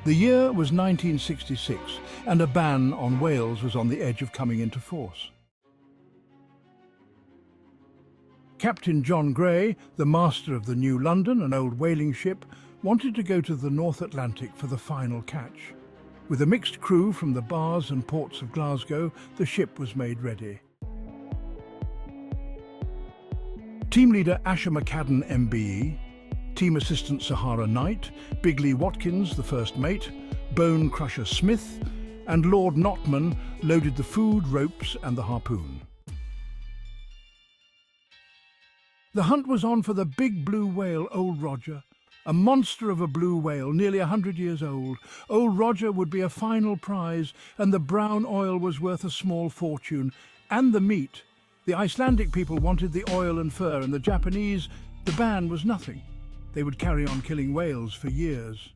The year was 1966, and a ban on whales was on the edge of coming into force. Captain John Gray, the master of the New London, an old whaling ship, wanted to go to the North Atlantic for the final catch. With a mixed crew from the bars and ports of Glasgow, the ship was made ready. Team leader Asher McCadden MBE, Team Assistant Sahara Knight, Bigley Watkins, the first mate, Bone Crusher Smith, and Lord Notman loaded the food, ropes and the harpoon. The hunt was on for the big blue whale, Old Rodger, a monster of a blue whale, nearly 100 years old. Old Rodger would be a final prize, and the brown oil was worth a small fortune, and the meat. The Icelandic people wanted the oil and fur, and the Japanese, the ban was nothing. They would carry on killing whales for years.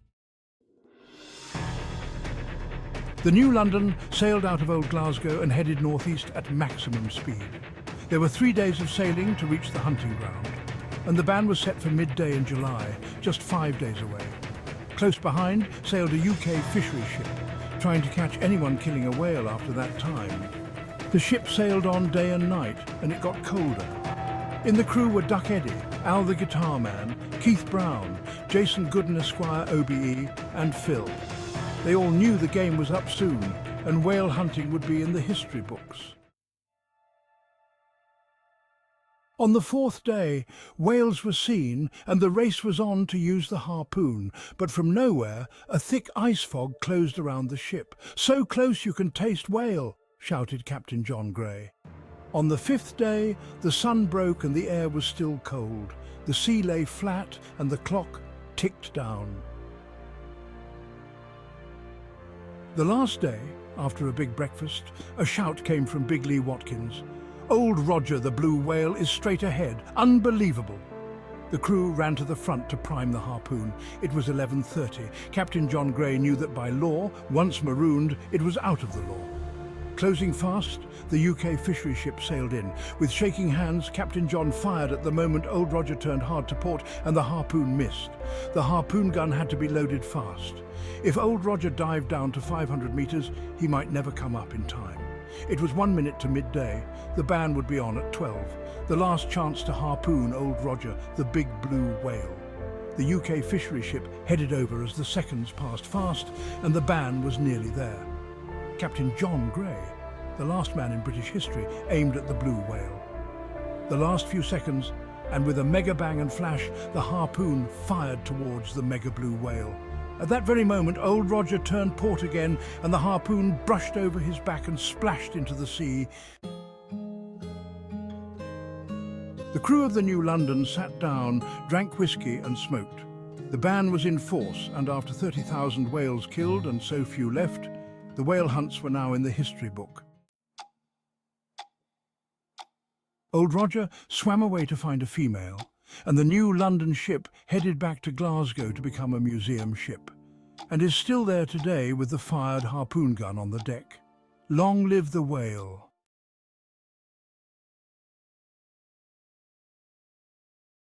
The New London sailed out of Old Glasgow and headed northeast at maximum speed. There were 3 days of sailing to reach the hunting ground, and the ban was set for midday in July, just 5 days away. Close behind sailed a UK fishery ship, trying to catch anyone killing a whale after that time. The ship sailed on day and night, and it got colder. In the crew were Duck Eddy, Al the Guitar Man, Keith Brown, Jason Gooden Esquire OBE, and Phil. They all knew the game was up soon, and whale hunting would be in the history books. On the 4th day, whales were seen, and the race was on to use the harpoon, but from nowhere, a thick ice fog closed around the ship. "So close you can taste whale," shouted Captain John Gray. On the 5th day, the sun broke and the air was still cold. The sea lay flat and the clock ticked down. The last day, after a big breakfast, a shout came from Bigley Watkins. "Old Rodger, the blue whale, is straight ahead. Unbelievable." The crew ran to the front to prime the harpoon. It was 11:30. Captain John Gray knew that by law, once marooned, it was out of the law. Closing fast, the UK fishery ship sailed in. With shaking hands, Captain John fired at the moment Old Rodger turned hard to port and the harpoon missed. The harpoon gun had to be loaded fast. If Old Rodger dived down to 500 metres, he might never come up in time. It was 1 minute to midday. The ban would be on at 12. The last chance to harpoon Old Rodger, the big blue whale. The UK fishery ship headed over as the seconds passed fast, and the ban was nearly there. Captain John Gray, the last man in British history, aimed at the blue whale. The last few seconds, and with a mega bang and flash, the harpoon fired towards the mega blue whale. At that very moment, Old Rodger turned port again, and the harpoon brushed over his back and splashed into the sea. The crew of the New London sat down, drank whiskey and smoked. The ban was in force, and after 30,000 whales killed and so few left, the whale hunts were now in the history book. Old Rodger swam away to find a female, and the New London ship headed back to Glasgow to become a museum ship, and is still there today with the fired harpoon gun on the deck. Long live the whale!